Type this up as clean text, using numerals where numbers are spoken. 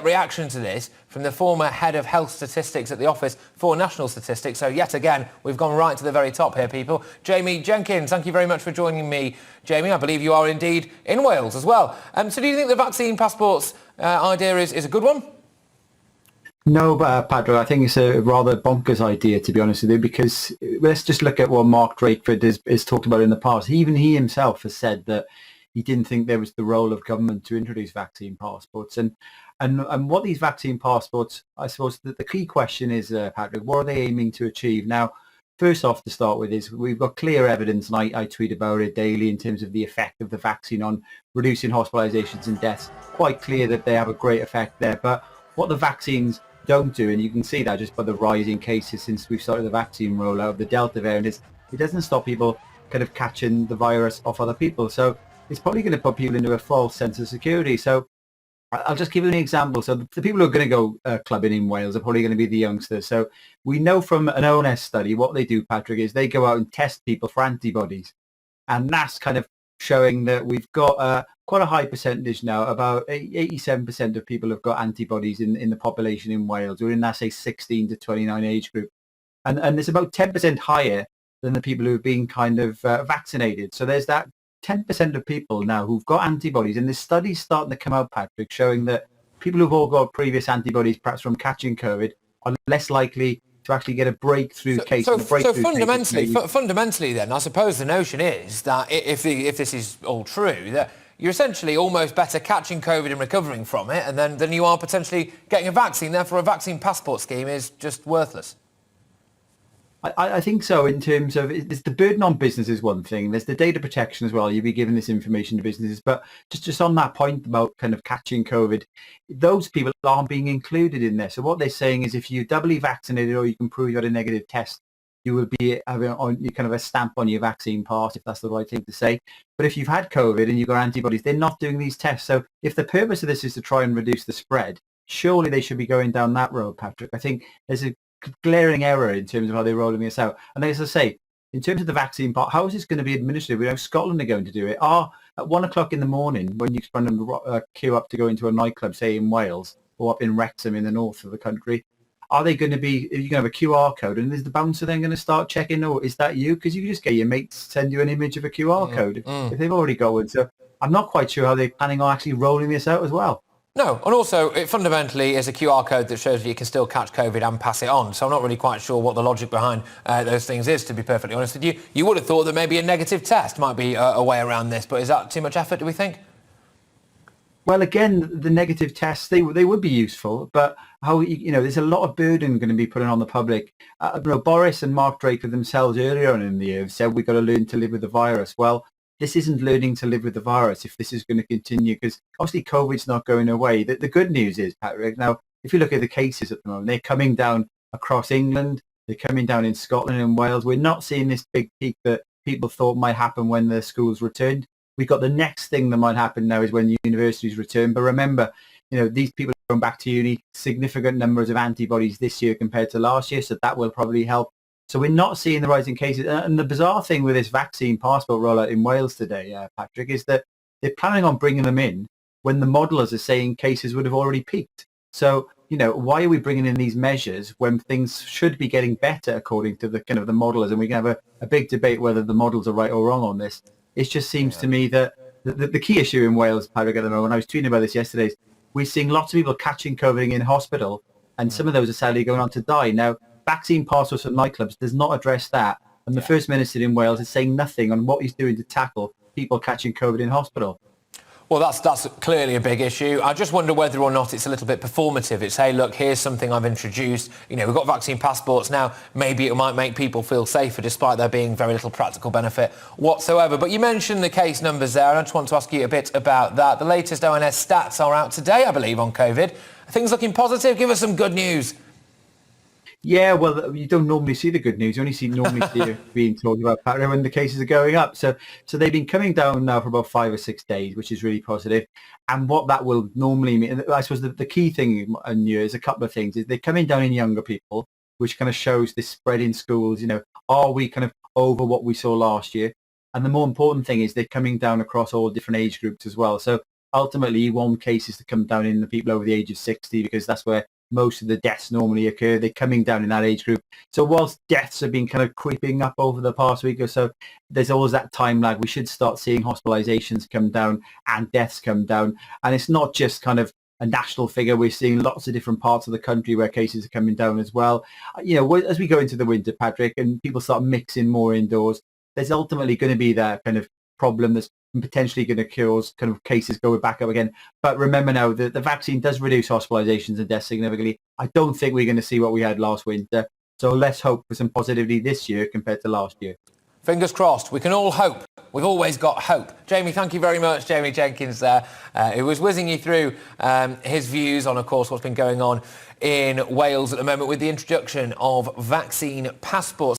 get reaction to this from the former head of health statistics at the Office for National Statistics. So yet again, we've gone right to the very top here, people. Jamie Jenkins, thank you very much for joining me. Jamie, I believe you are indeed in Wales as well. So do you think the vaccine passports idea is a good one? No, Patrick, I think it's a rather bonkers idea, to be honest with you, because let's just look at what Mark Drakeford has talked about in the past. Even he himself has said that he didn't think there was the role of government to introduce vaccine passports. And what these vaccine passports, I suppose the key question is, Patrick, what are they aiming to achieve? Now, first off, to start with, is we've got clear evidence, and I tweet about it daily, in terms of the effect of the vaccine on reducing hospitalisations and deaths. Quite clear that they have a great effect there. But what the vaccines don't do, and you can see that just by the rising cases since we've started the vaccine rollout of the Delta variant, is it doesn't stop people kind of catching the virus off other people. So it's probably going to put people into a false sense of security. So I'll just give you an example. So the people who are going to go clubbing in Wales are probably going to be the youngsters. So we know from an ONS study, what they do, Patrick, is they go out and test people for antibodies. And that's kind of showing that we've got quite a high percentage now. About 87% of people have got antibodies in the population in Wales. We're in that, say, 16 to 29 age group. And it's about 10% higher than the people who have been kind of vaccinated. So there's that 10% of people now who've got antibodies. And this study's starting to come out, Patrick, showing that people who've all got previous antibodies, perhaps from catching COVID, are less likely to actually get a breakthrough case. So fundamentally then, I suppose the notion is that if this is all true, that you're essentially almost better catching COVID and recovering from it and than you are potentially getting a vaccine. Therefore, a vaccine passport scheme is just worthless. I think so, in terms of it's the burden on business is one thing. There's the data protection as well. You'll be giving this information to businesses. But just on that point about kind of catching COVID, those people aren't being included in there. So what they're saying is if you're doubly vaccinated or you can prove you had a negative test, you will be having on you kind of a stamp on your vaccine pass, if that's the right thing to say. But if you've had COVID and you've got antibodies, they're not doing these tests. So if the purpose of this is to try and reduce the spread, surely they should be going down that road, Patrick. I think there's a glaring error in terms of how they're rolling this out. And as I say, in terms of the vaccine part, how is this going to be administered? We know Scotland are going to do it. At 1 o'clock in the morning, when you run a queue up to go into a nightclub, say in Wales or up in Wrexham in the north of the country, are they going to be, you're going to have a QR code, and is the bouncer then going to start checking, oh, is that you? Because you can just get your mates to send you an image of a QR code if they've already got one. So I'm not quite sure how they're planning on actually rolling this out as well. No, and also it fundamentally is a QR code that shows that you can still catch COVID and pass it on. So I'm not really quite sure what the logic behind those things is, to be perfectly honest with you. You would have thought that maybe a negative test might be a way around this, but is that too much effort, do we think? Well, again, the negative tests, they would be useful, but there's a lot of burden going to be put on the public. Boris and Mark Drakeford themselves earlier on in the year said we've got to learn to live with the virus. Well, this isn't learning to live with the virus if this is going to continue, because obviously COVID's not going away. The good news is, Patrick, now, if you look at the cases at the moment, they're coming down across England, they're coming down in Scotland and Wales. We're not seeing this big peak that people thought might happen when the schools returned. We've got the next thing that might happen now is when universities return. But remember, these people are going back to uni, significant numbers of antibodies this year compared to last year, so that will probably help. So we're not seeing the rising cases. And the bizarre thing with this vaccine passport rollout in Wales today, Patrick, is that they're planning on bringing them in when the modelers are saying cases would have already peaked. So, why are we bringing in these measures when things should be getting better according to the kind of the modelers? And we can have a big debate whether the models are right or wrong on this. It just seems to me that the key issue in Wales, Patrick, at the moment, I was tweeting about this yesterday, is we're seeing lots of people catching COVID in hospital, and some of those are sadly going on to die. Now, vaccine passports at nightclubs does not address that. And the First Minister in Wales is saying nothing on what he's doing to tackle people catching COVID in hospital. Well, that's clearly a big issue. I just wonder whether or not it's a little bit performative. It's, hey, look, here's something I've introduced. We've got vaccine passports now. Maybe it might make people feel safer despite there being very little practical benefit whatsoever. But you mentioned the case numbers there, and I just want to ask you a bit about that. The latest ONS stats are out today, I believe, on COVID. Are things looking positive? Give us some good news. Yeah, well, you don't normally see the good news. You only normally see it being talked about when the cases are going up. So they've been coming down now for about 5 or 6 days, which is really positive. And what that will normally mean, I suppose the key thing is a couple of things. Is they're coming down in younger people, which kind of shows this spread in schools. Are we kind of over what we saw last year? And the more important thing is they're coming down across all different age groups as well. So ultimately you want cases to come down in the people over the age of 60 because that's where most of the deaths normally occur. They're coming down in that age group. So whilst deaths have been kind of creeping up over the past week or so, there's always that time lag. We should start seeing hospitalisations come down and deaths come down. And it's not just kind of a national figure. We're seeing lots of different parts of the country where cases are coming down as well. As we go into the winter, Patrick, and people start mixing more indoors, there's ultimately going to be that kind of problem that's potentially going to cause kind of cases going back up again. But remember now that the vaccine does reduce hospitalizations and deaths significantly. I don't think we're going to see what we had last winter. So let's hope for some positivity this year compared to last year. Fingers crossed. We can all hope. We've always got hope. Jamie, thank you very much. Jamie Jenkins there. Who was whizzing you through his views on, of course, what's been going on in Wales at the moment with the introduction of vaccine passports.